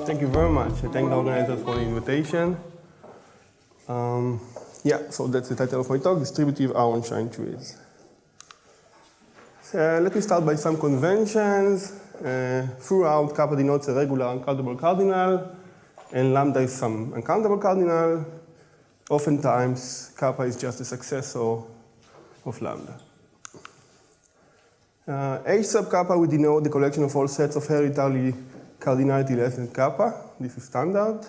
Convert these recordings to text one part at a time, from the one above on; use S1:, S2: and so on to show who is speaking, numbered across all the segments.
S1: Thank you very much. I thank the organizers for the invitation. Yeah, so that's the title of my talk, Distributive Aronszajn trees. Let me start by some conventions. Throughout, kappa denotes a regular uncountable cardinal, and lambda is some uncountable cardinal. Oftentimes, kappa is just a successor of lambda. H sub kappa would denote the collection of all sets of hereditary cardinality less than kappa. This is standard.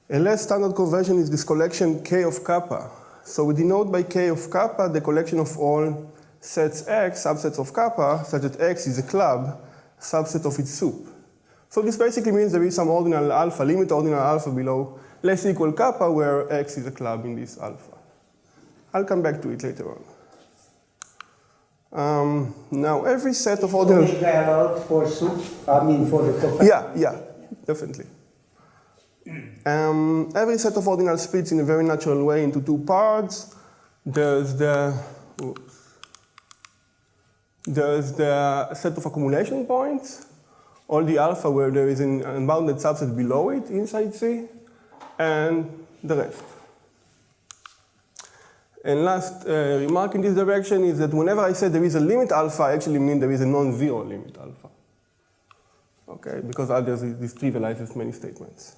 S1: A less standard convention is this collection K of kappa. So we denote by K of kappa the collection of all sets X, subsets of kappa, such that X is a club, subset of its sup. So this basically means there is some ordinal alpha, limit ordinal alpha below less equal kappa, where X is a club in this alpha. I'll come back to it later on. Now, every set of ordinal...
S2: Is that allowed for sup? I mean, for the copper?
S1: Yeah, definitely. Every set of ordinal splits in a very natural way into two parts. There's the set of accumulation points, all the alpha where there is an unbounded subset below it inside C, and the rest. And last remark in this direction is that whenever I say there is a limit alpha, I actually mean there is a non-zero limit alpha. Okay, because others, this trivializes many statements.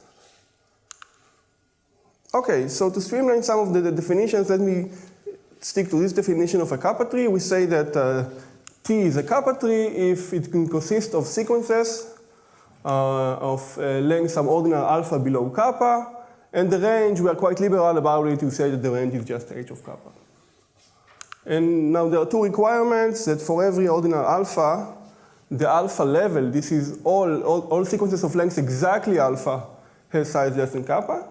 S1: Okay, so to streamline some of the definitions, let me stick to this definition of a kappa tree. We say that T is a kappa tree if it can consist of sequences of length some ordinal alpha below kappa. And the range, we are quite liberal about it. We say that the range is just h of kappa. And now there are two requirements that for every ordinal alpha, the alpha level, this is all sequences of length exactly alpha, has size less than kappa.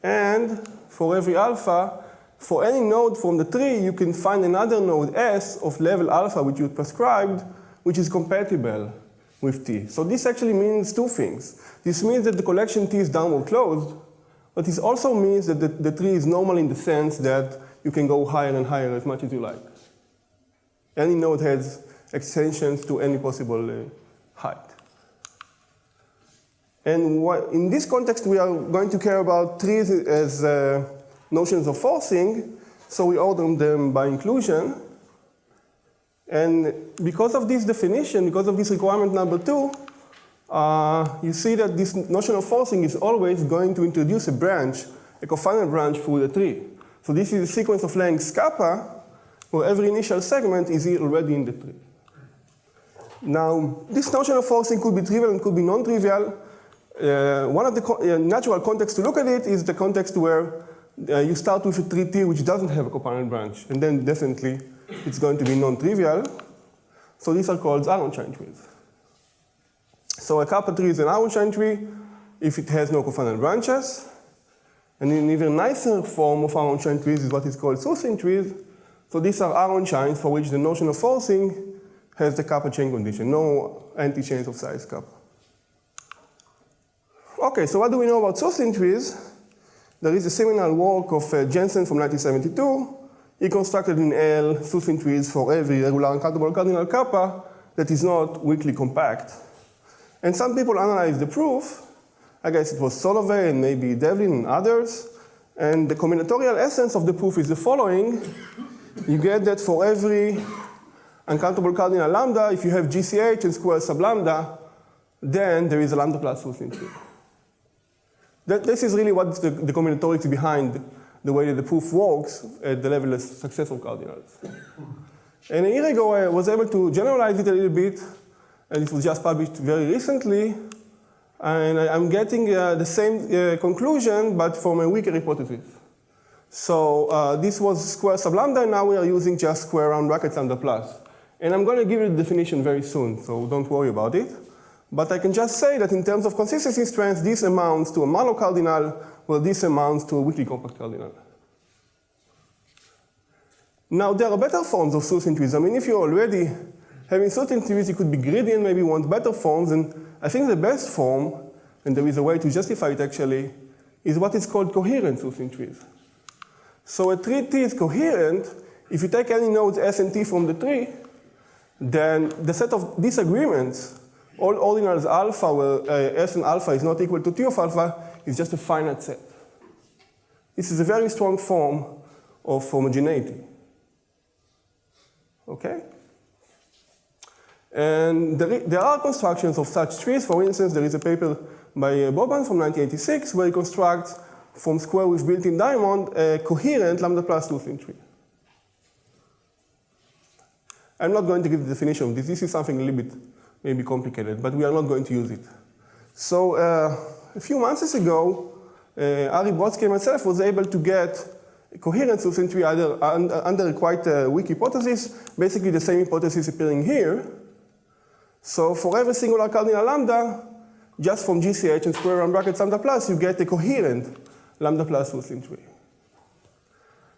S1: And for every alpha, for any node from the tree, you can find another node S of level alpha, which you prescribed, which is compatible with T. So this actually means two things. This means that the collection T is downward closed, but this also means that the tree is normal in the sense that you can go higher and higher as much as you like. Any node has extensions to any possible height. And in this context, we are going to care about trees as notions of forcing, so we order them by inclusion. And because of this definition, because of this requirement number 2, you see that this notion of forcing is always going to introduce a branch, a cofinite branch through the tree. So this is a sequence of lengths kappa, where every initial segment is already in the tree. Now, this notion of forcing could be trivial and could be non-trivial. One of the natural contexts to look at it is the context where you start with a tree T which doesn't have a cofinite branch, and then definitely it's going to be non-trivial. So these are called Aronszajn trees. So a kappa tree is an Aronszajn tree if it has no cofinite branches. And an even nicer form of Aronszajn trees is what is called Sussin trees. So these are Aronszajns for which the notion of forcing has the kappa chain condition, no anti-chains of size kappa. Okay, so what do we know about Sussin trees? There is a seminal work of Jensen from 1972. He constructed in L Sussin trees for every regular uncountable cardinal kappa that is not weakly compact. And some people analyzed the proof. I guess it was Solovey and maybe Devlin and others. And the combinatorial essence of the proof is the following. You get that for every uncountable cardinal lambda, if you have GCH and square sub lambda, then there is a lambda plus Sussin tree. This is really what the combinatorics behind the way that the proof works at the level of successful cardinals. And a year ago, I was able to generalize it a little bit, and it was just published very recently. And I'm getting the same conclusion, but from a weaker hypothesis. So this was square sub lambda, and now we are using just square round brackets lambda plus. And I'm going to give you the definition very soon, so don't worry about it. But I can just say that in terms of consistency strength, this amounts to a monocardinal, where this amounts to a weakly compact cardinal. Now, there are better forms of Sussin trees. I mean, if you're already having certain theories, you could be greedy and maybe want better forms, and I think the best form, and there is a way to justify it actually, is what is called coherent Seussian trees. So a tree T is coherent if you take any nodes S and T from the tree, then the set of disagreements, all ordinals alpha where S and alpha is not equal to T of alpha, is just a finite set. This is a very strong form of homogeneity. Okay? And there are constructions of such trees. For instance, there is a paper by Boban from 1986 where he constructs from square with built-in diamond a coherent lambda plus Seussian tree. I'm not going to give the definition of this. This is something a little bit maybe complicated, but we are not going to use it. So a few months ago, Ari Brodsky and myself was able to get a coherent Seussian tree under quite a weak hypothesis, basically the same hypothesis appearing here. So for every singular cardinal lambda, just from GCH and square round brackets lambda plus, you get a coherent lambda plus Seussian tree.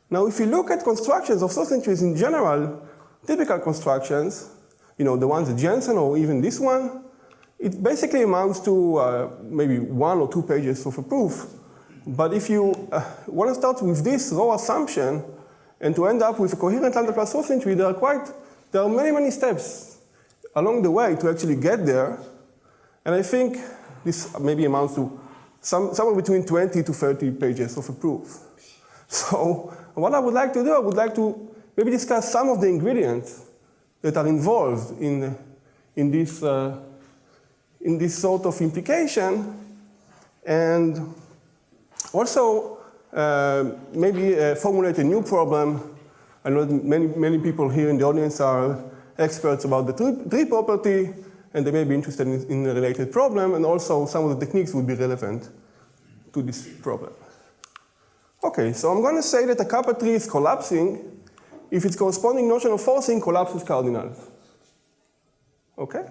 S1: Now, if you look at constructions of Seussian trees in general, typical constructions, the ones at Jensen or even this one, it basically amounts to maybe 1 or 2 pages of a proof. But if you want to start with this raw assumption and to end up with a coherent lambda plus Seussian tree, there are many, many steps along the way to actually get there. And I think this maybe amounts to somewhere between 20 to 30 pages of a proof. So what I would like to do, I would like to maybe discuss some of the ingredients that are involved in this sort of implication, and also maybe formulate a new problem. I know that many people here in the audience are experts about the tree property, and they may be interested in a related problem, and also some of the techniques would be relevant to this problem. Okay, so I'm going to say that a kappa tree is collapsing if its corresponding notion of forcing collapses cardinals. Okay?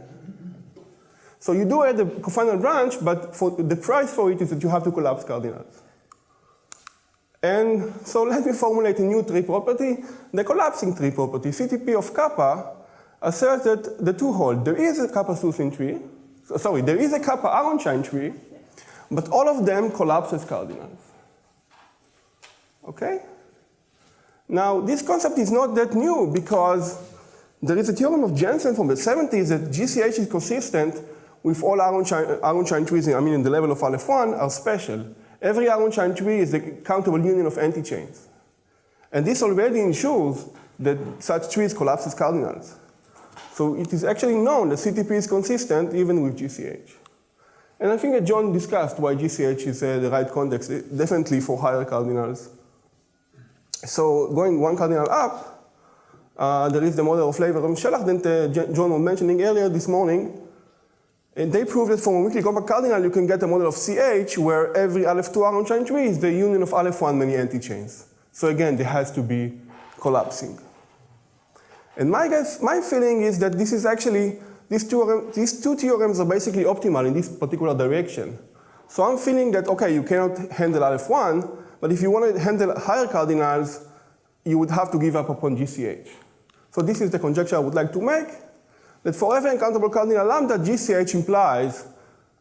S1: So you do add the cofinal branch, but the price for it is that you have to collapse cardinals. And so let me formulate a new tree property, the collapsing tree property. CTP of kappa asserts that the two hold. There is a kappa Seussian tree, there is a kappa Aronszajn tree, but all of them collapse as cardinals. Okay? Now, this concept is not that new because there is a theorem of Jensen from the 70s that GCH is consistent with all Aronszajn trees, in the level of Aleph1 are special. Every Aronszajn tree is a countable union of anti-chains. And this already ensures that such trees collapse as cardinals. So it is actually known that CTP is consistent even with GCH. And I think that John discussed why GCH is the right context, definitely for higher cardinals. So going one cardinal up, there is the model of Lever and Shelah that John was mentioning earlier this morning. And they proved that from a weakly compact cardinal, you can get a model of CH where every Aleph2 Aronszajn tree is the union of Aleph1 many anti-chains. So again, there has to be collapsing. And my feeling is that this is actually, these two theorems are basically optimal in this particular direction. So I'm feeling that, okay, you cannot handle Aleph1, but if you want to handle higher cardinals, you would have to give up upon GCH. So this is the conjecture I would like to make, that for every uncountable cardinal lambda, GCH implies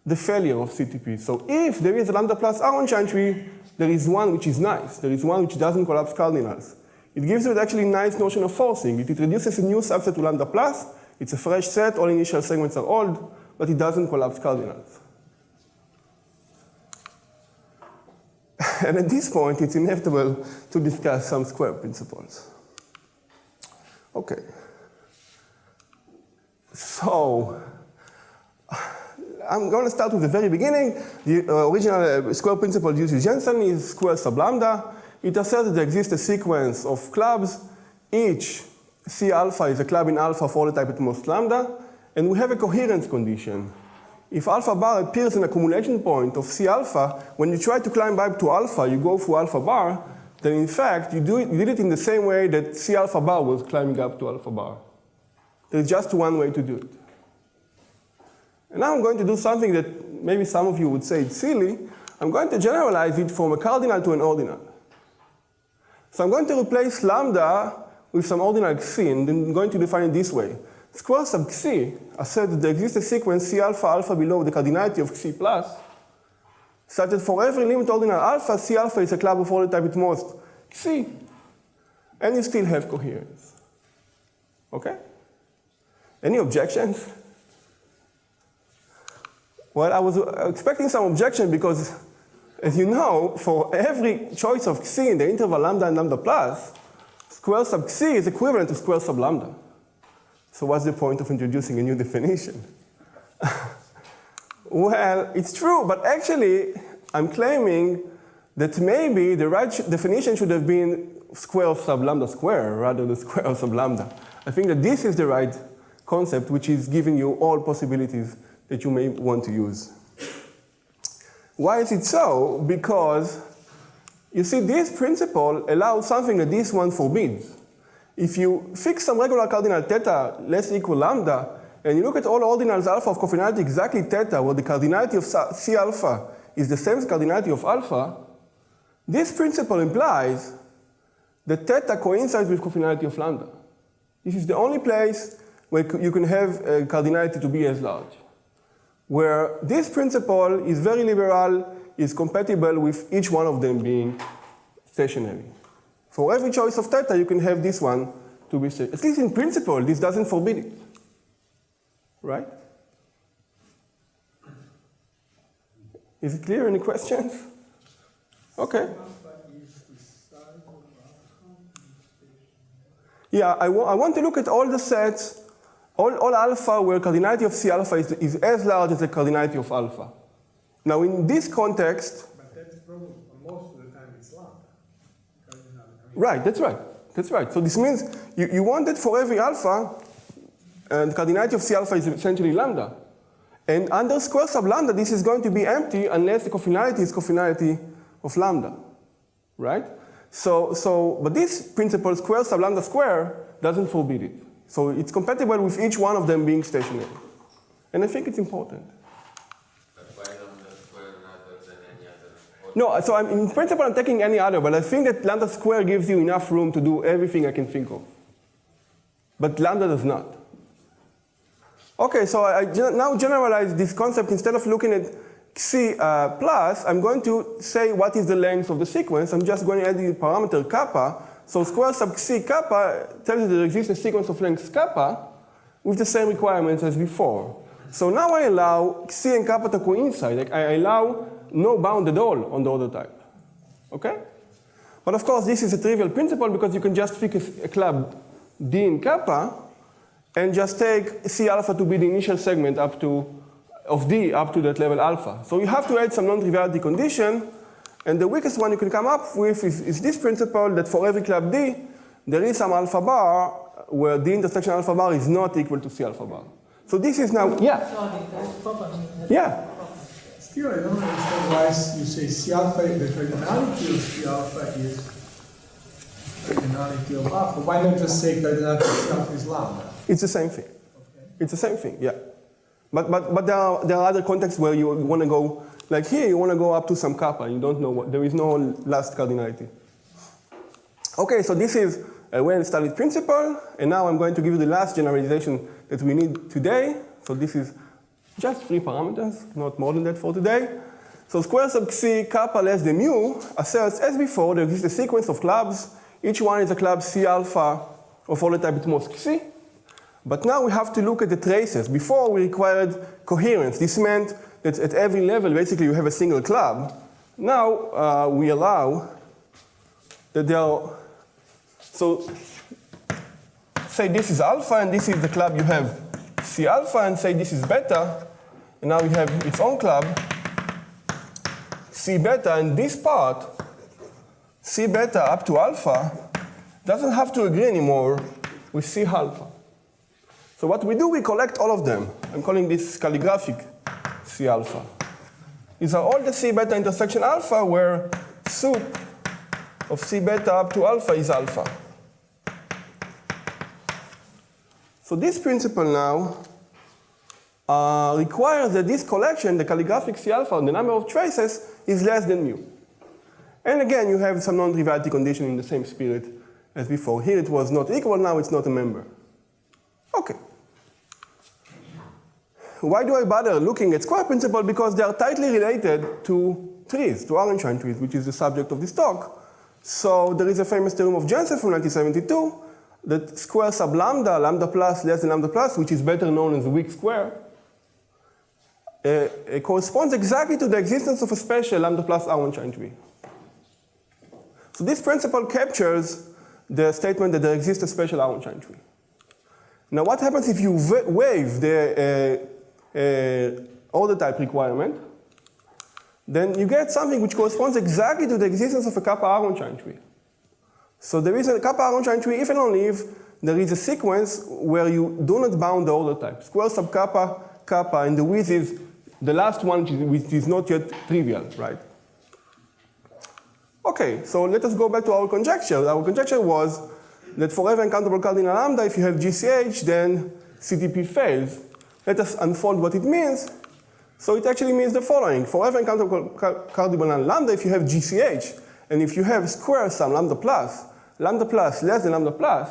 S1: the failure of CTP. So if there is a lambda plus Aronszajn tree, there is one which is nice. There is one which doesn't collapse cardinals. It gives you actually a nice notion of forcing. It introduces a new subset to lambda plus. It's a fresh set. All initial segments are old, but it doesn't collapse cardinals. And at this point, it's inevitable to discuss some square principles. Okay. So I'm going to start with the very beginning. The original square principle used in Jensen is square sub lambda. It asserts that there exists a sequence of clubs. Each C alpha is a club in alpha for all the type at most lambda. And we have a coherence condition. If alpha bar appears an accumulation point of C alpha, when you try to climb up to alpha, you go through alpha bar, then in fact, you did it in the same way that C alpha bar was climbing up to alpha bar. There's just one way to do it. And now I'm going to do something that maybe some of you would say it's silly. I'm going to generalize it from a cardinal to an ordinal. So I'm going to replace lambda with some ordinal C, and I'm going to define it this way. square sub xi asserts that there exists a sequence C alpha alpha below the cardinality of xi plus, such that for every limit ordinal alpha, C alpha is a club of order type at most xi, and you still have coherence. Okay? Any objections? Well, I was expecting some objection because, as you know, for every choice of xi in the interval lambda and lambda plus, square sub xi is equivalent to square sub lambda. So what's the point of introducing a new definition? Well, it's true, but actually, I'm claiming that maybe the right definition should have been square of sub lambda square rather than square of sub lambda. I think that this is the right concept, which is giving you all possibilities that you may want to use. Why is it so? Because, you see, this principle allows something that this one forbids. If you fix some regular cardinal theta less equal lambda, and you look at all ordinals alpha of cofinality exactly theta, where the cardinality of C alpha is the same as cardinality of alpha, this principle implies that theta coincides with cofinality of lambda. This is the only place where you can have a cardinality to be as large, where this principle is very liberal, is compatible with each one of them being stationary. For every choice of theta, you can have this one to be stationary. At least in principle, this doesn't forbid it. Right? Is it clear? Any questions? Okay. Yeah, I want to look at all the sets, all alpha where cardinality of C alpha is as large as the cardinality of alpha. Now in this context...
S3: But that's probably most of the time it's lambda.
S1: Right, that's right. That's right. So this means you want that for every alpha, and cardinality of C alpha is essentially lambda. And under square sub lambda, this is going to be empty unless the cofinality is cofinality of lambda. Right? But this principle, square sub lambda square, doesn't forbid it. So it's compatible with each one of them being stationary. And I think it's important.
S4: But why lambda square rather than any other?
S1: No, so in principle I'm taking any other, but I think that lambda square gives you enough room to do everything I can think of. But lambda does not. Okay, so I now generalize this concept. Instead of looking at xi plus, I'm going to say what is the length of the sequence. I'm just going to add the parameter kappa. So square sub xi kappa tells you that there exists a sequence of length kappa with the same requirements as before. So now I allow xi and kappa to coincide. Like I allow no bound at all on the order type. Okay? But of course, this is a trivial principle because you can just fix a club D in kappa and just take C alpha to be the initial segment of D up to that level alpha. So you have to add some non-triviality condition, and the weakest one you can come up with is this principle that for every club D, there is some alpha bar where D intersection alpha bar is not equal to C alpha bar. So this is now, yeah. Yeah.
S3: Still, I don't understand why you say C alpha, the cardinality of C alpha is cardinality of alpha. Why not just say cardinality of C alpha is lambda?
S1: It's the same thing.
S3: Okay.
S1: It's the same thing, yeah. But there are other contexts where you want to go, like here you want to go up to some kappa. You don't know what, there is no last cardinality. Okay, so this is a well-studied principle, and now I'm going to give you the last generalization that we need today. So this is just 3 parameters, not more than that for today. So square sub xi kappa less than mu asserts, as before, there exists a sequence of clubs. Each one is a club C alpha of order type at most xi. But now we have to look at the traces. Before we required coherence. This meant that at every level, basically, you have a single club. Now we allow that there are, so say this is alpha, and this is the club you have C alpha, and say this is beta, and now we have its own club, C beta, and this part, C beta up to alpha, doesn't have to agree anymore with C alpha. So what we do, we collect all of them. I'm calling this calligraphic C alpha. These are all the C beta intersection alpha where sup of C beta up to alpha is alpha. So this principle now requires that this collection, the calligraphic C alpha, the number of traces, is less than mu. And again, you have some non-triviality condition in the same spirit as before. Here it was not equal, now it's not a member. Okay. why do I bother looking at square principle? Because they are tightly related to trees, to Aronszajn trees, which is the subject of this talk. So there is a famous theorem of Jensen from 1972 that square sub lambda, lambda plus less than lambda plus, which is better known as the weak square, corresponds exactly to the existence of a special lambda plus Aronszajn tree. So this principle captures the statement that there exists a special Aronszajn tree. Now what happens if you waive the order type requirement? Then you get something which corresponds exactly to the existence of a kappa Aronszajn tree. So there is a kappa Aronszajn tree if and only if there is a sequence where you do not bound the order type. Square sub kappa, kappa, and the width is the last one which is not yet trivial, right? Okay, so let us go back to our conjecture. Our conjecture was that for every uncountable cardinal lambda, if you have GCH, then CTP fails. Let us unfold what it means. So it actually means the following. For every uncountable cardinal lambda, if you have GCH, and if you have square sum lambda plus less than lambda plus,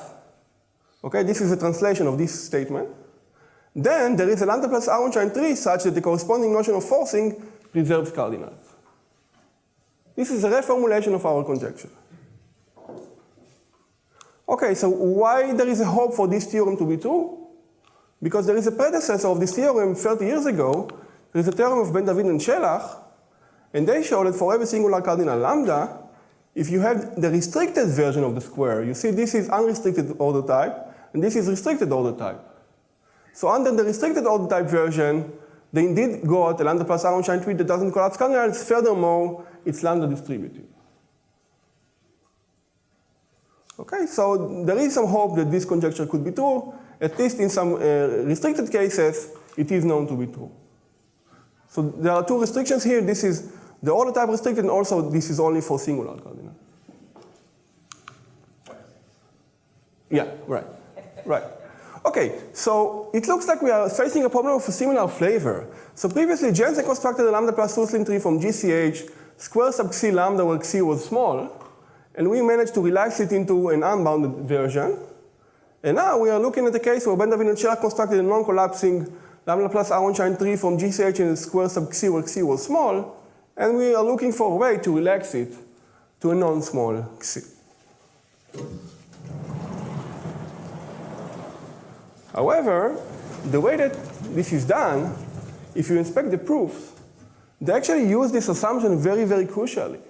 S1: okay, this is a translation of this statement, then there is a lambda plus Aronszajn tree such that the corresponding notion of forcing preserves cardinals. This is a reformulation of our conjecture. Okay, so why there is a hope for this theorem to be true? Because there is a predecessor of this theorem 30 years ago. There is a theorem of Ben David and Shelah, and they show that for every singular cardinal lambda, if you have the restricted version of the square, you see this is unrestricted order type, and this is restricted order type. So under the restricted order type version, they indeed got a lambda plus Aronszajn tree that doesn't collapse cardinals. Furthermore, it's lambda distributive. Okay, so there is some hope that this conjecture could be true. At least in some restricted cases, it is known to be true. So there are two restrictions here. This is the order type restricted, and also this is only for singular cardinal. Yeah, right, right. Okay, so it looks like we are facing a problem of a similar flavor. So previously, Jensen constructed a lambda plus Russlin tree from GCH, square sub xi lambda where xi was small, and we managed to relax it into an unbounded version. And now we are looking at a case where Ben David and Shelah constructed a non-collapsing lambda plus Aronszajn tree from GCH and square sub xi where xi was small, and we are looking for a way to relax it to a non-small xi. However, the way that this is done, if you inspect the proofs, they actually use this assumption very, very crucially.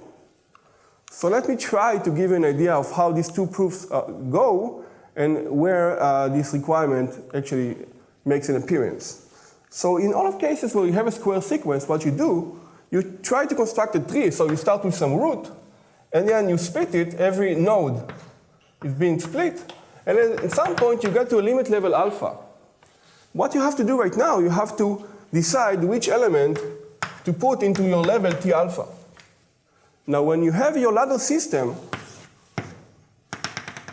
S1: So let me try to give you an idea of how these two proofs go and where this requirement actually makes an appearance. So in all of cases where you have a square sequence, what you do, you try to construct a tree. So you start with some root, and then you split it. Every node is being split. And then at some point, you get to a limit level alpha. What you have to do right now, you have to decide which element to put into your level T alpha. Now, when you have your ladder system,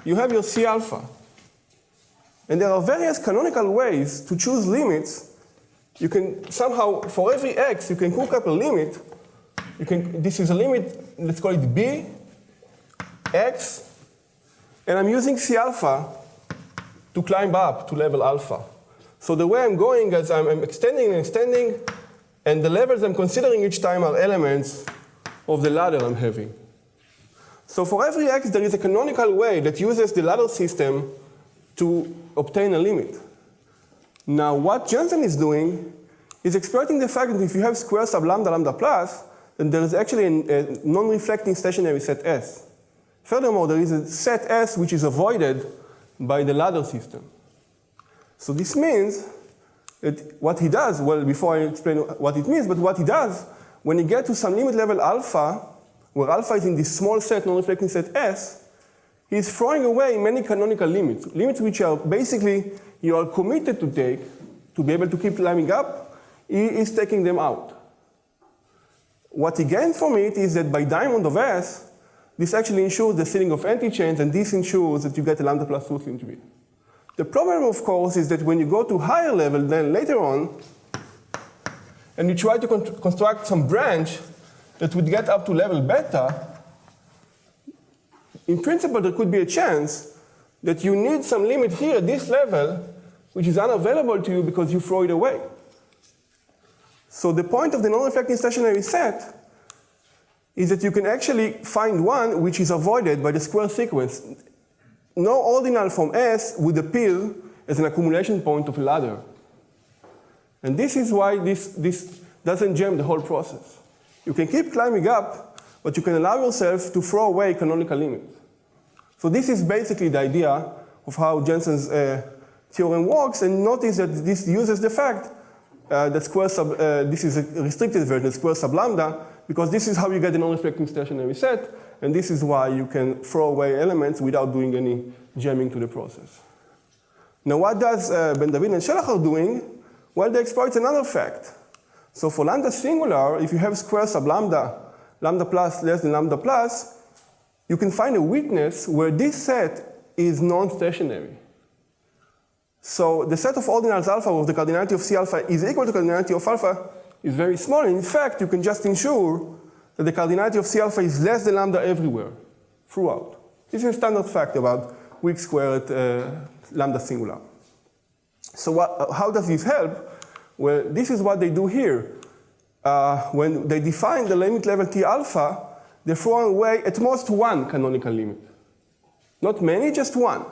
S1: you have your C alpha. And there are various canonical ways to choose limits. You can somehow, for every x, you can cook up a limit. This is a limit, let's call it B, x, and I'm using C alpha to climb up to level alpha. So the way I'm going is I'm extending and extending, and the levels I'm considering each time are elements of the ladder I'm having. So for every x, there is a canonical way that uses the ladder system to obtain a limit. Now, what Jensen is doing is exploiting the fact that if you have square sub lambda lambda plus, then there is actually a non-reflecting stationary set S. Furthermore, there is a set S which is avoided by the ladder system. So this means that what he does, well, before I explain what it means, but what he does, when you get to some limit level alpha, where alpha is in this small set, non-reflecting set S, he's throwing away many canonical limits, limits which are basically you are committed to take to be able to keep climbing up. He is taking them out. What he gains from it is that by diamond of S, this actually ensures the sealing of anti-chains, and this ensures that you get a lambda plus Russlin tree. The problem, of course, is that when you go to higher level, then later on, and you try to construct some branch that would get up to level beta, in principle, there could be a chance that you need some limit here at this level, which is unavailable to you because you throw it away. So the point of the non-reflecting stationary set is that you can actually find one which is avoided by the square sequence. No ordinal from S would appear as an accumulation point of a ladder. And this is why this doesn't jam the whole process. You can keep climbing up, but you can allow yourself to throw away canonical limits. So this is basically the idea of how Jensen's theorem works, and notice that this uses the fact that this is a restricted version, square sub lambda, because this is how you get the non-reflecting stationary set, and this is why you can throw away elements without doing any jamming to the process. Now what does Ben David and Shelah are doing? Well, they exploit another fact. So for lambda singular, if you have square sub lambda, lambda plus less than lambda plus, you can find a weakness where this set is non-stationary. So the set of ordinals alpha of the cardinality of C alpha is equal to cardinality of alpha is very small. In fact, you can just ensure that the cardinality of C alpha is less than lambda everywhere, throughout. This is a standard fact about weak square at lambda singular. So how does this help? Well, this is what they do here. When they define the limit level T alpha, they throw away at most one canonical limit. Not many, just one.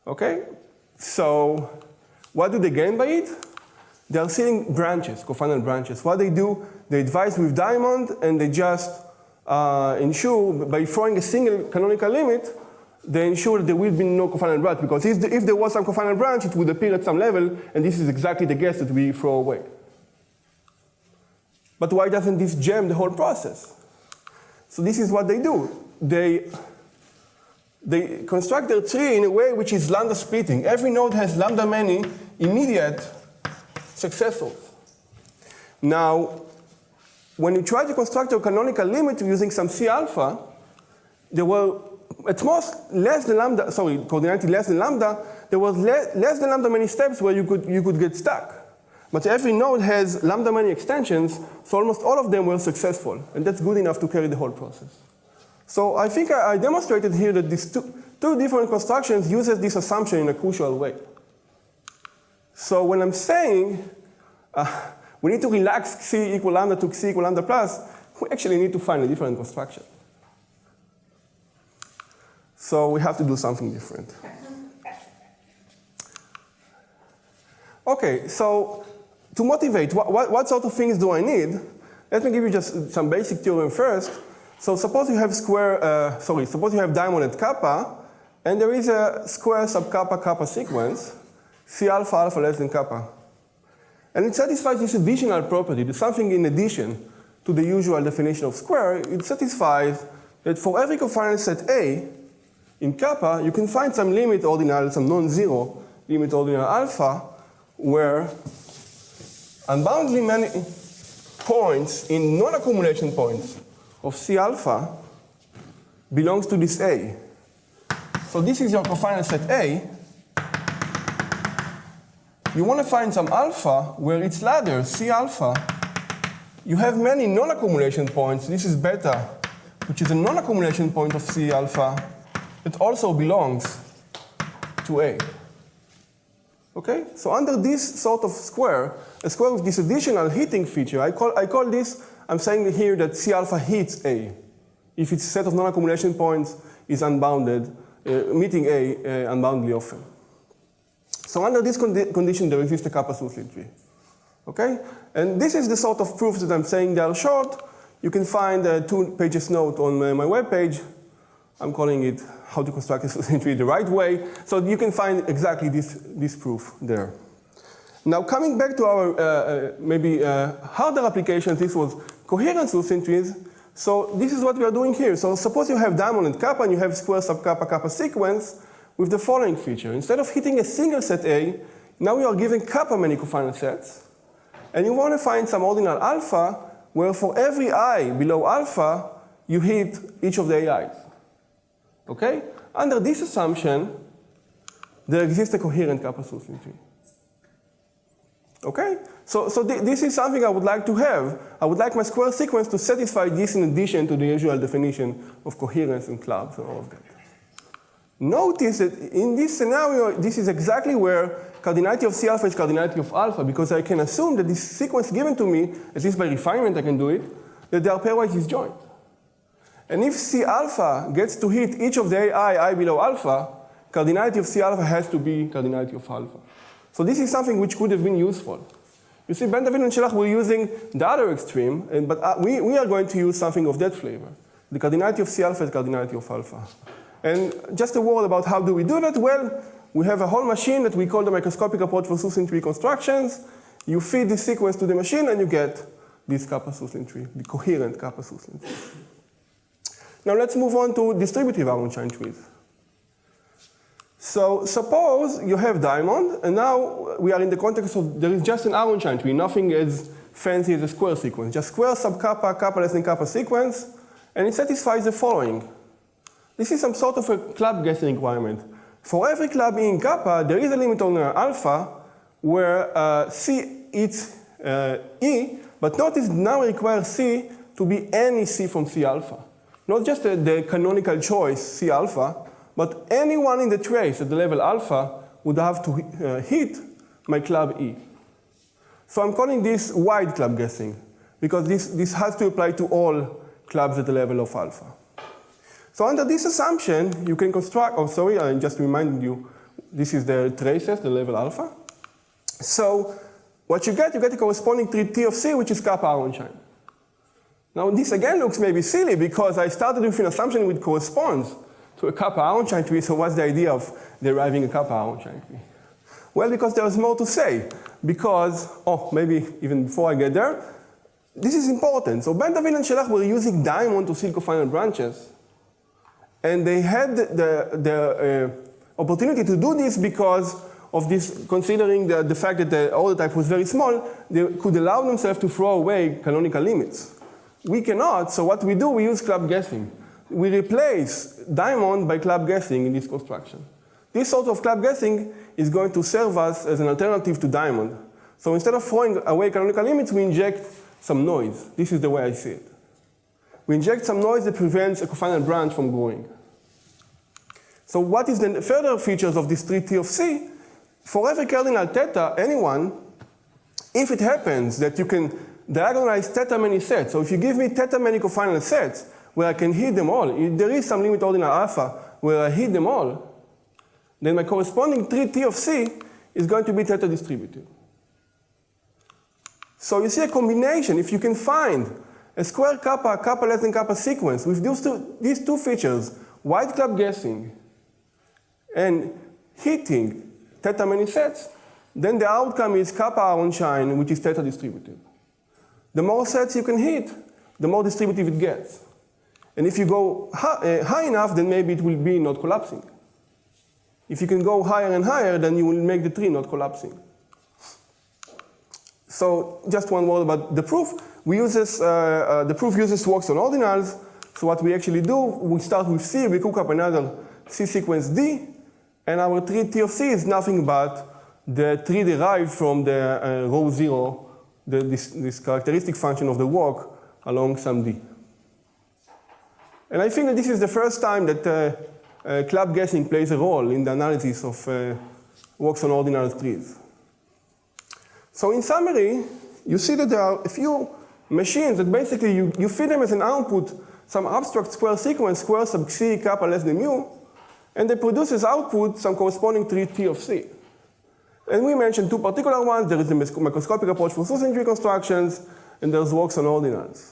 S1: Okay? So what do they gain by it? They are seeing branches, cofinal branches. What they do, they advise with diamond, and they just ensure, by throwing a single canonical limit, they ensure that there will be no cofinal branch, because if there was some cofinal branch, it would appear at some level, and this is exactly the guess that we throw away. But why doesn't this jam the whole process? So this is what they do. They construct their tree in a way which is lambda splitting. Every node has lambda many immediate successors. Now, when you try to construct your canonical limit using some C alpha, there were at most less than lambda, sorry, coordinality less than lambda, there was less than lambda many steps where you could get stuck. But every node has lambda many extensions, so almost all of them were successful, and that's good enough to carry the whole process. So I think I demonstrated here that these two different constructions uses this assumption in a crucial way. So when I'm saying we need to relax C equal lambda to C equal lambda plus, we actually need to find a different construction. So we have to do something different. Okay, so to motivate, what sort of things do I need? Let me give you just some basic theorem first. So suppose you have suppose you have diamond at kappa, and there is a square sub kappa kappa sequence, C alpha alpha less than kappa. And it satisfies this additional property, there's something in addition to the usual definition of square. It satisfies that for every cofinal set A in kappa, you can find some limit ordinal, some non-zero limit ordinal alpha, where unboundedly many points in non-accumulation points of C alpha belongs to this A. So this is your cofinal set A. You want to find some alpha where its ladder, C alpha, you have many non-accumulation points. This is beta, which is a non-accumulation point of C alpha that also belongs to A. Okay? So under this sort of square, a square with this additional heating feature, I call this, I'm saying here that C alpha hits A. If its set of non-accumulation points is unbounded, meeting A unboundedly often. So under this condition, there exists a kappa Suslin tree. Okay? And this is the sort of proofs that I'm saying they are short. You can find a 2 pages note on my webpage. I'm calling it how to construct a Suslin tree the right way. So you can find exactly this proof there. Now coming back to our harder applications, this was coherent Suslin trees. So this is what we are doing here. So suppose you have diamond and kappa and you have square sub kappa kappa sequence with the following feature. Instead of hitting a single set A, now you are given kappa many cofinal sets. And you want to find some ordinal alpha where for every I below alpha, you hit each of the AIs. Okay? Under this assumption, there exists a coherent kappa Suslin tree. Okay? So this is something I would like to have. I would like my square sequence to satisfy this in addition to the usual definition of coherence and clubs and all of that. Notice that in this scenario, this is exactly where cardinality of C alpha is cardinality of alpha, because I can assume that this sequence given to me, at least by refinement I can do it, that they are pairwise disjoint. And if C alpha gets to hit each of the I below alpha, cardinality of C alpha has to be cardinality of alpha. So this is something which could have been useful. You see, Ben David and Shelah were using the other extreme, but we are going to use something of that flavor. The cardinality of C alpha is cardinality of alpha. And just a word about how do we do that? Well, we have a whole machine that we call the microscopic approach for Suslin tree constructions. You feed this sequence to the machine and you get this kappa Suslin tree, the coherent kappa Suslin tree. Now let's move on to distributive Aronszajn trees. So suppose you have diamond, and now we are in the context of there is just an Aronszajn tree, nothing as fancy as a square sequence, just square sub kappa, kappa less than kappa sequence, and it satisfies the following. This is some sort of a club guessing requirement. For every club E in kappa, there is a limit on alpha where C eats E, but notice now we require C to be any C from C alpha. Not just the canonical choice C alpha, but anyone in the trace at the level alpha would have to hit my club E. So I'm calling this wide club guessing, because this has to apply to all clubs at the level of alpha. So under this assumption, you can construct, oh sorry, I just reminded you, this is the traces, the level alpha. So what you get a corresponding tree T of C, which is kappa Aronszajn. Now this again looks maybe silly, because I started with an assumption which corresponds to a kappa Aronszajn tree, so what's the idea of deriving a kappa Aronszajn tree? Well, because there's more to say. Because, maybe even before I get there, this is important. So Ben David and Shelah were using diamond to seal cofinal branches. And they had the opportunity to do this because of this, considering the fact that the order type was very small, they could allow themselves to throw away canonical limits. We cannot, so what we do, we use club guessing. We replace diamond by club guessing in this construction. This sort of club guessing is going to serve us as an alternative to diamond. So instead of throwing away canonical limits, we inject some noise. This is the way I see it. We inject some noise that prevents a cofinal branch from growing. So what is the further features of this tree T of C? For every cardinal theta, anyone, if it happens that you can diagonalize theta many sets, so if you give me theta many cofinal sets where I can hit them all, if there is some limit ordinal alpha where I hit them all, then my corresponding tree T of C is going to be theta distributive. So you see a combination, if you can find a square kappa, kappa less than kappa sequence with these two features, wide club guessing and hitting theta many sets, then the outcome is kappa Aronszajn, which is theta distributive. The more sets you can hit, the more distributive it gets. And if you go high enough, then maybe it will be not collapsing. If you can go higher and higher, then you will make the tree not collapsing. So just one word about the proof. The proof uses works on ordinals. So what we actually do, we start with C, we cook up another C sequence D, and our tree T of C is nothing but the tree derived from the row 0, this characteristic function of the walk along some D. And I think that this is the first time that club guessing plays a role in the analysis of works on ordinal trees. So in summary, you see that there are a few machines that basically you feed them as an output some abstract square sequence, square sub C kappa less than mu, and they produce as output some corresponding tree T of C. And we mentioned two particular ones. There is the microscopic approach for Suslin tree constructions, and there's works on ordinals.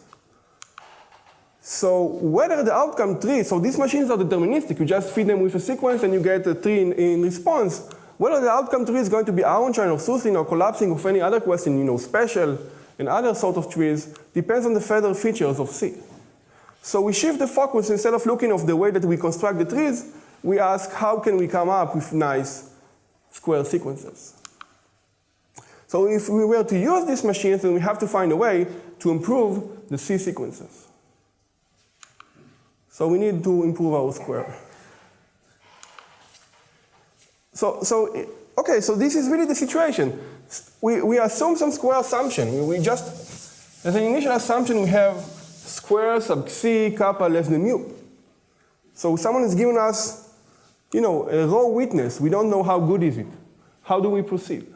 S1: So whether the outcome tree, so these machines are deterministic, you just feed them with a sequence and you get a tree in response. Whether the outcome tree is going to be Aronszajn or Suslin or collapsing of any other question, special and other sort of trees, depends on the further features of C. So we shift the focus. Instead of looking at the way that we construct the trees, we ask how can we come up with nice square sequences. So if we were to use these machines, then we have to find a way to improve the C sequences. So we need to improve our square. Okay, so this is really the situation. We assume some square assumption. We just, as an initial assumption, we have square sub C kappa less than mu. So someone has given us a raw witness. We don't know how good is it. How do we proceed?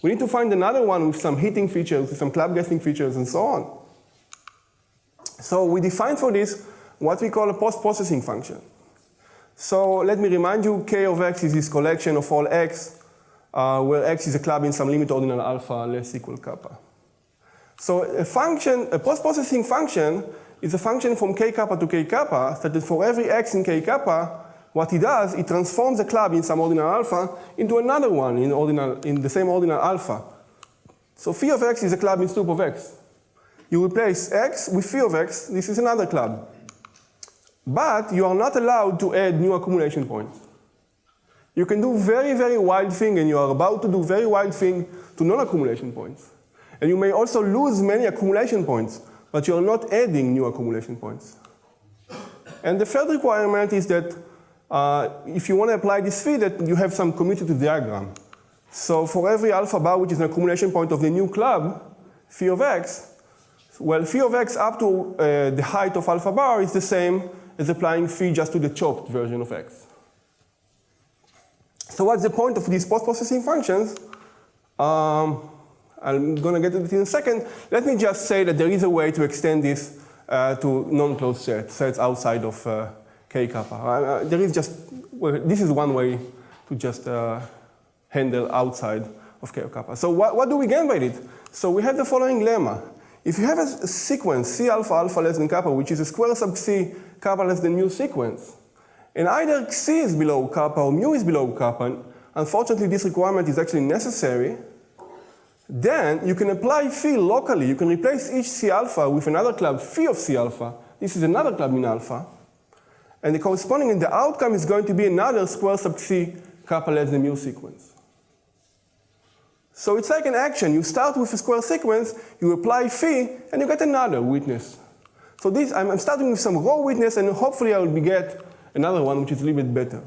S1: We need to find another one with some heating features, with some club guessing features, and so on. So we define for this what we call a post-processing function. So let me remind you, K of x is this collection of all x, where x is a club in some limit ordinal alpha less equal kappa. So a post-processing function is a function from k kappa to k kappa, such that for every x in k kappa, what it does, it transforms a club in some ordinal alpha into another one in the same ordinal alpha. So phi of x is a club in sup of x. You replace x with phi of x, this is another club. But you are not allowed to add new accumulation points. You can do very, very wild thing, and you are about to do very wild thing to non-accumulation points. And you may also lose many accumulation points, but you are not adding new accumulation points. And the third requirement is that if you want to apply this phi, that you have some commutative diagram. So for every alpha bar, which is an accumulation point of the new club, phi of x, well, phi of x up to the height of alpha bar is the same as applying phi just to the chopped version of x. So what's the point of these post-processing functions? I'm going to get to it in a second. Let me just say that there is a way to extend this to non-closed sets outside of k kappa. There is just, well, this is one way to just handle outside of k kappa. So what do we gain by it? So we have the following lemma. If you have a sequence C alpha alpha less than kappa, which is a square sub C kappa less than mu sequence, and either C is below kappa or mu is below kappa, unfortunately this requirement is actually necessary, then you can apply phi locally. You can replace each C alpha with another club phi of C alpha. This is another club in alpha. And the corresponding in the outcome is going to be another square sub C kappa less than mu sequence. So it's like an action. You start with a square sequence, you apply phi, and you get another witness. So this, I'm starting with some raw witness, and hopefully I will get another one which is a little bit better.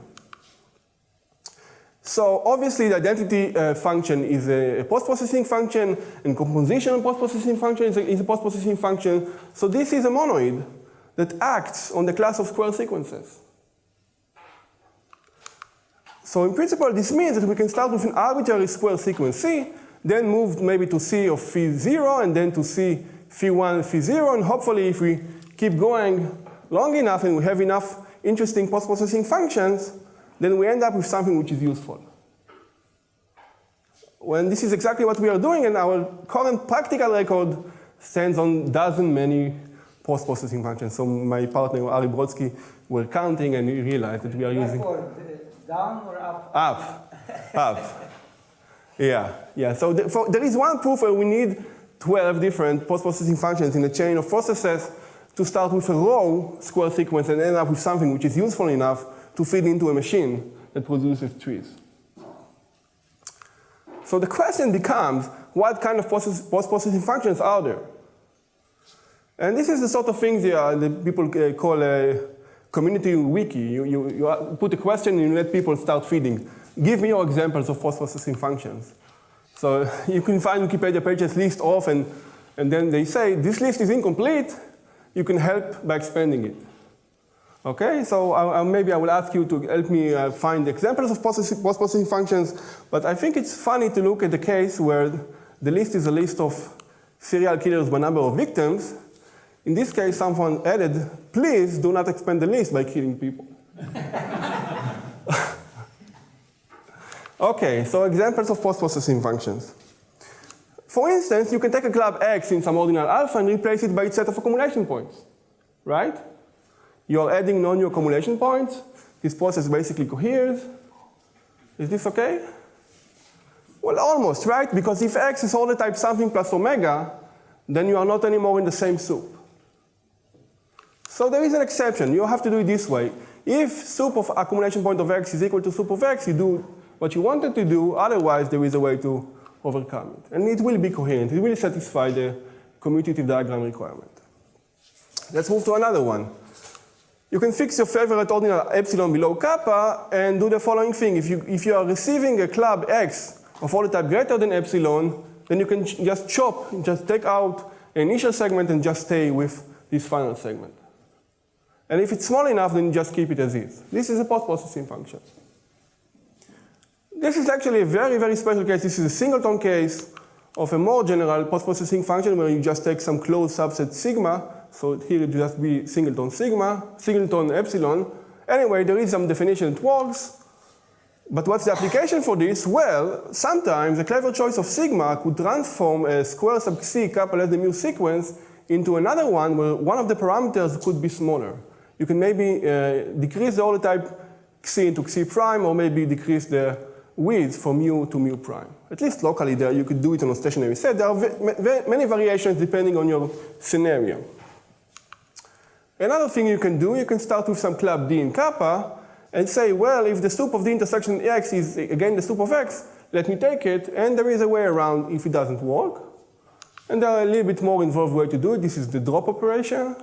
S1: So obviously the identity function is a post-processing function, and composition of post-processing function is a post-processing function. So this is a monoid that acts on the class of square sequences. So in principle, this means that we can start with an arbitrary square sequence C, then move maybe to C of phi 0, and then to C phi 1, phi 0, and hopefully if we keep going long enough and we have enough interesting post-processing functions, then we end up with something which is useful. When this is exactly what we are doing, and our current practical record stands on many post-processing functions. So my partner, Ari Brodsky, were counting, and we realized that we are using...
S2: Down or up?
S1: Up. Up. Yeah. So there is one proof where we need 12 different post-processing functions in a chain of processes to start with a raw square sequence and end up with something which is useful enough to feed into a machine that produces trees. So the question becomes, what kind of post-processing functions are there? And this is the sort of thing that people call a community wiki. You put a question and you let people start feeding. Give me your examples of post-processing functions. So you can find Wikipedia pages list off, and then they say, this list is incomplete. You can help by expanding it. Okay, so maybe I will ask you to help me find examples of post-processing functions, but I think it's funny to look at the case where the list is a list of serial killers by number of victims. In this case, someone added, please do not expand the list by killing people. Okay, so examples of post-processing functions. For instance, you can take a club X in some ordinal alpha and replace it by its set of accumulation points, right? You are adding no new accumulation points. This process basically coheres. Is this okay? Well, almost, right? Because if X is order type something plus omega, then you are not anymore in the same soup. So there is an exception. You have to do it this way. If soup of accumulation point of X is equal to soup of X, you do what you wanted to do. Otherwise, there is a way to overcome it. And it will be coherent. It will satisfy the commutative diagram requirement. Let's move to another one. You can fix your favorite ordinal epsilon below kappa and do the following thing. If you are receiving a club X of order type greater than epsilon, then you can just chop, just take out an initial segment and just stay with this final segment. And if it's small enough, then you just keep it as is. This is a post-processing function. This is actually a very, very special case. This is a singleton case of a more general post-processing function where you just take some closed subset sigma. So here it just be singleton sigma, singleton epsilon. Anyway, there is some definition that works. But what's the application for this? Well, sometimes a clever choice of sigma could transform a square sub c kappa less than mu sequence into another one where one of the parameters could be smaller. You can maybe decrease the holotype c into c prime, or maybe decrease the width from mu to mu prime. At least locally there, you could do it on a stationary set. There are many variations depending on your scenario. Another thing you can do, you can start with some club d in kappa, and say, well, if the sup of the intersection x is again the sup of x, let me take it, and there is a way around if it doesn't work. And there are a little bit more involved way to do it. This is the drop operation.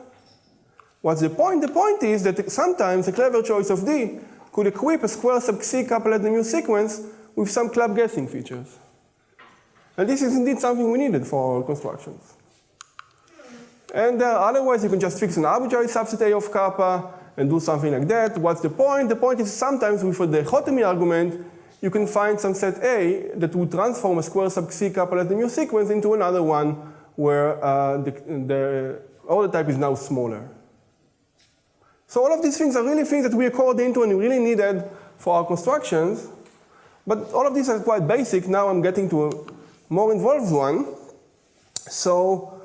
S1: What's the point? The point is that sometimes a clever choice of d could equip a square sub c kappa less than mu sequence with some club guessing features. And this is indeed something we needed for our constructions. And otherwise, you can just fix an arbitrary subset A of kappa and do something like that. What's the point? The point is sometimes with a dichotomy argument, you can find some set A that would transform a square sub c kappa less than mu sequence into another one where the holotype is now smaller. So all of these things are really things that we accord into and we really needed for our constructions. But all of these are quite basic. Now I'm getting to a more involved one. So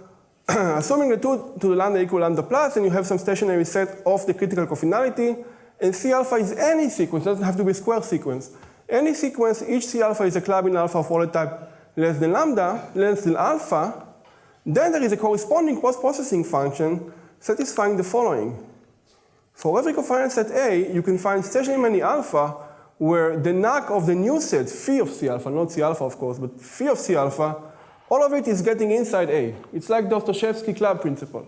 S1: assuming the 2 to the lambda equal lambda plus, and you have some stationary set of the critical cofinality, and C alpha is any sequence, doesn't have to be a square sequence. Any sequence, each C alpha is a club in alpha of holotype less than lambda, less than alpha, then there is a corresponding post-processing function satisfying the following. For every cofinite set A, you can find stationary many alpha where the NAC of the new set, phi of C alpha, not C alpha of course, but phi of C alpha, all of it is getting inside A. It's like Dostoevsky club principle.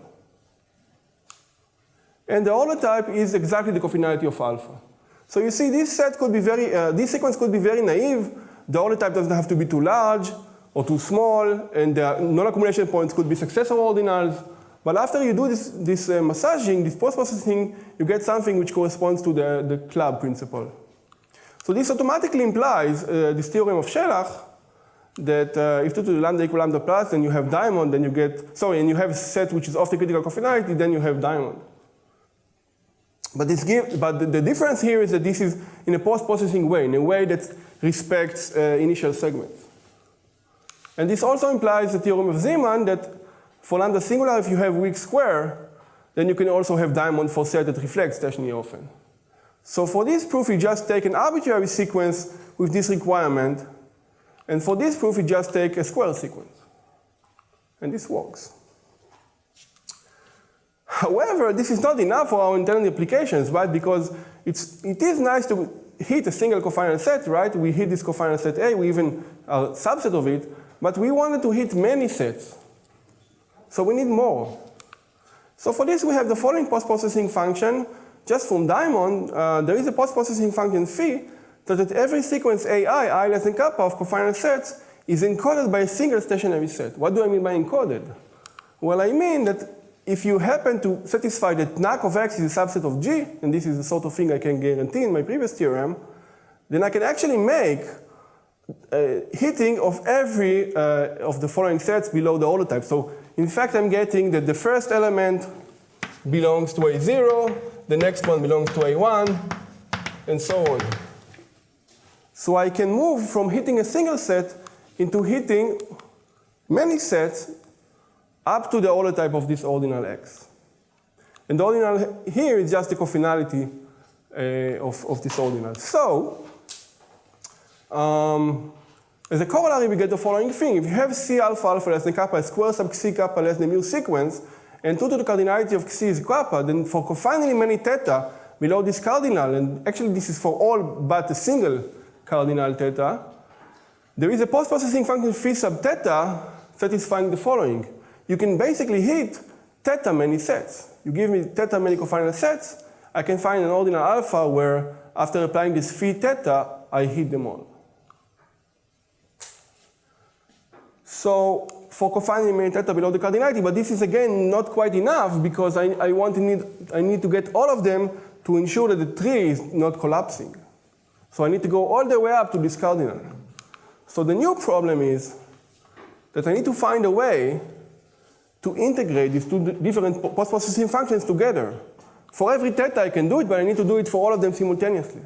S1: And the holotype is exactly the cofinality of alpha. So you see, this set could be this sequence could be very naive. The holotype doesn't have to be too large or too small, and the non-accumulation points could be successor ordinals. But after you do this massaging, this post-processing, you get something which corresponds to the club principle. So this automatically implies this theorem of Shelah, that if 2 to the lambda equal lambda plus, then you have diamond, then you get, and you have a set which is of the critical cofinality, then you have diamond. But the difference here is that this is in a post-processing way, in a way that respects initial segments. And this also implies the theorem of Zeeman that for lambda singular, if you have weak square, then you can also have diamond for set that reflects stationary often. So for this proof, you just take an arbitrary sequence with this requirement. And for this proof, you just take a square sequence. And this works. However, this is not enough for our intended applications, right? Because it is nice to hit a single cofinite set, right? We hit this cofinite set A, we even are a subset of it, but we wanted to hit many sets. So we need more. So for this, we have the following post-processing function. Just from diamond, there is a post-processing function phi, so that every sequence AI, I less than kappa of cofinite sets, is encoded by a single stationary set. What do I mean by encoded? Well, I mean that if you happen to satisfy that NAC of X is a subset of G, and this is the sort of thing I can guarantee in my previous theorem, then I can actually make hitting of every of the following sets below the holotype. So in fact, I'm getting that the first element belongs to A0, the next one belongs to A1, and so on. So I can move from hitting a single set into hitting many sets up to the holotype of this ordinal X. And the ordinal here is just the cofinality of this ordinal. So, as a corollary, we get the following thing. If you have C alpha alpha less than kappa, a square sub C kappa less than mu sequence, and 2 to the cardinality of C is kappa, then for cofinally many theta below this cardinal, and actually this is for all but a single cardinal theta, there is a post-processing function phi sub theta satisfying the following. You can basically hit theta many sets. You give me theta many cofinite sets, I can find an ordinal alpha where after applying this phi theta, I hit them all. So for confining eliminate theta below the cardinality, but this is again not quite enough because I need to get all of them to ensure that the tree is not collapsing. So I need to go all the way up to this cardinal. So the new problem is that I need to find a way to integrate these two different post-processing functions together. For every theta I can do it, but I need to do it for all of them simultaneously.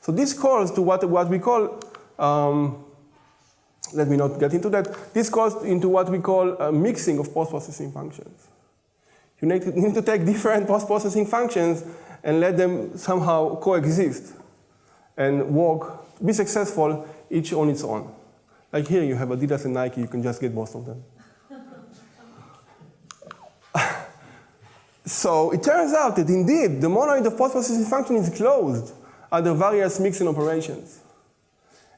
S1: So this calls to what we call, let me not get into that, this calls into what we call a mixing of post-processing functions. You need to take different post-processing functions and let them somehow coexist and work, be successful, each on its own. Like here you have Adidas and Nike, you can just get both of them. So it turns out that indeed the monoid of post-processing function is closed under various mixing operations.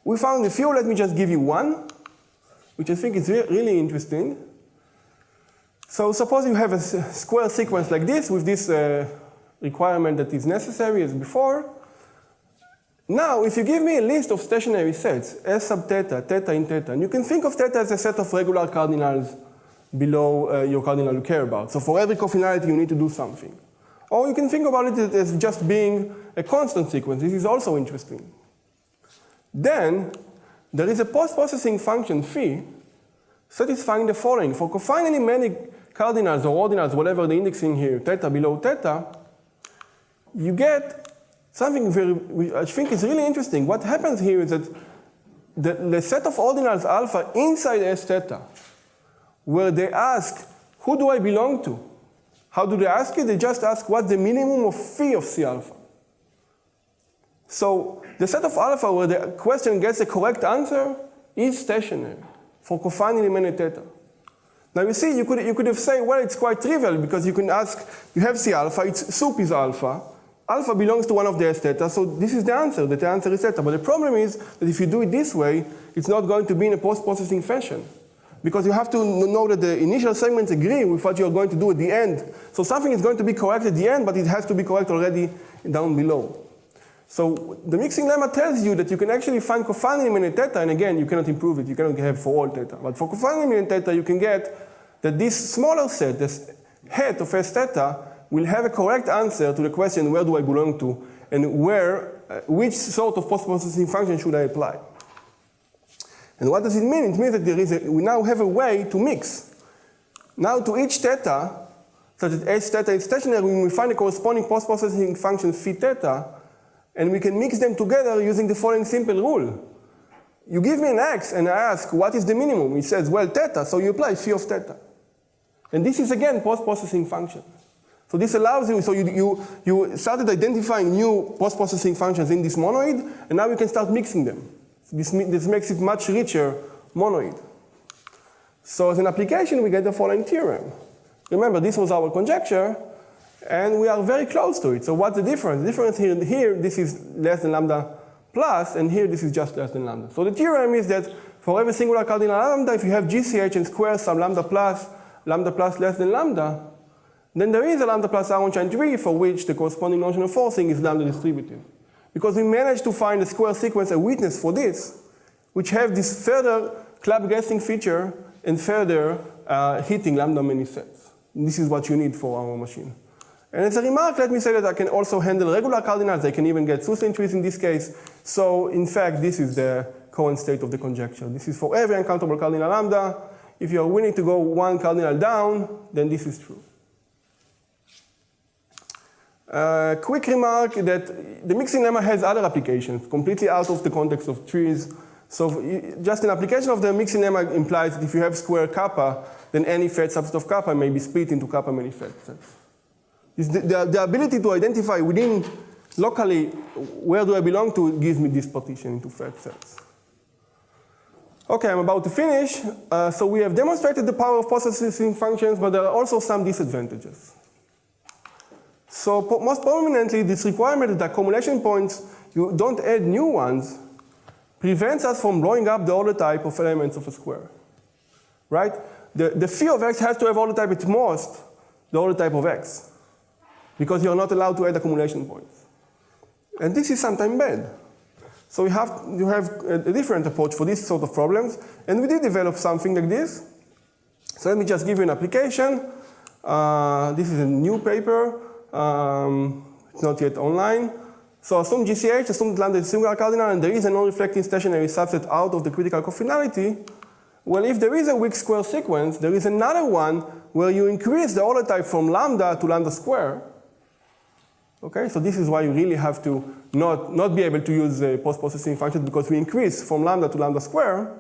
S1: We found a few, let me just give you one, which I think is really interesting. So suppose you have a square sequence like this with this requirement that is necessary as before. Now, if you give me a list of stationary sets, S sub theta, theta in theta, and you can think of theta as a set of regular cardinals below your cardinal you care about. So for every cofinality, you need to do something. Or you can think about it as just being a constant sequence. This is also interesting. Then, there is a post-processing function phi satisfying the following. For confiningly many cardinals or ordinals, whatever the indexing here, theta below theta, you get something which I think is really interesting. What happens here is that the set of ordinals alpha inside S theta, where they ask, who do I belong to? How do they ask it? They just ask what's the minimum of phi of C alpha. So the set of alpha where the question gets the correct answer is stationary for confiningly many theta. Now you see, you could have said, well, it's quite trivial because you can ask, you have C alpha, its sup is alpha. Alpha belongs to one of the S theta, so this is the answer, that the answer is theta. But the problem is that if you do it this way, it's not going to be in a post-processing fashion. Because you have to know that the initial segments agree with what you're going to do at the end. So something is going to be correct at the end, but it has to be correct already down below. So the mixing lemma tells you that you can actually find confining eliminate theta, and again, you cannot improve it, you cannot have for all theta. But for confining eliminate theta, you can get that this smaller set, this hat of S theta, will have a correct answer to the question, where do I belong to, and which sort of post-processing function should I apply? And what does it mean? It means that we now have a way to mix. Now to each theta, such that S theta is stationary, we will find a corresponding post-processing function phi theta, and we can mix them together using the following simple rule. You give me an x, and I ask, what is the minimum? It says, well, theta, so you apply phi of theta. And this is, again, post-processing function. So this allows you, so you started identifying new post-processing functions in this monoid, and now you can start mixing them. So this makes it much richer monoid. So as an application, we get the following theorem. Remember, this was our conjecture, and we are very close to it. So what's the difference? The difference here, this is less than lambda plus, and here this is just less than lambda. So the theorem is that for every singular cardinal lambda, if you have GCH and square some lambda plus less than lambda, then there is a lambda plus Aronszajn tree for which the corresponding notion of forcing is lambda-distributive. Because we managed to find a square sequence, a witness for this, which have this further club-guessing feature and further hitting lambda many sets. And this is what you need for our machine. And as a remark, let me say that I can also handle regular cardinals. I can even get Suslin trees in this case. So in fact, this is the current state of the conjecture. This is for every uncountable cardinal lambda. If you are willing to go one cardinal down, then this is true. Quick remark that the mixing lemma has other applications, completely out of the context of trees. So just an application of the mixing lemma implies that if you have square kappa, then any fat subset of kappa may be split into kappa many fat sets. The ability to identify within locally where do I belong to gives me this partition into fat sets. Okay, I'm about to finish. So we have demonstrated the power of post-processing functions, but there are also some disadvantages. So most prominently, this requirement that the accumulation points, you don't add new ones, prevents us from blowing up the order type of elements of a square, right? The phi of x has to have order type at most, the order type of x, because you're not allowed to add accumulation points. And this is sometimes bad. So you have a different approach for this sort of problems, and we did develop something like this. So let me just give you an application. This is a new paper. It's not yet online. So assume GCH, assume that lambda is a singular cardinal, and there is a non-reflecting stationary subset out of the critical cofinality. Well, if there is a weak square sequence, there is another one where you increase the order type from lambda to lambda square. Okay, so this is why you really have to not be able to use post-processing functions, because we increase from lambda to lambda square,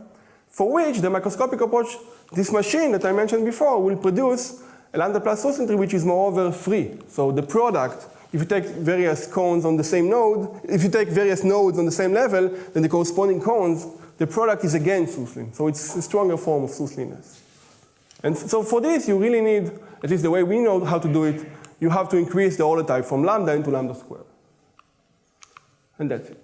S1: for which the microscopic approach, this machine that I mentioned before, will produce a lambda plus source entry which is moreover free. So the product, if you take various cones on the same node, if you take various nodes on the same level, then the corresponding cones, the product is again Suslin. So it's a stronger form of Susliness. And so for this, you really need, at least the way we know how to do it, you have to increase the order type from lambda into lambda square. And that's it.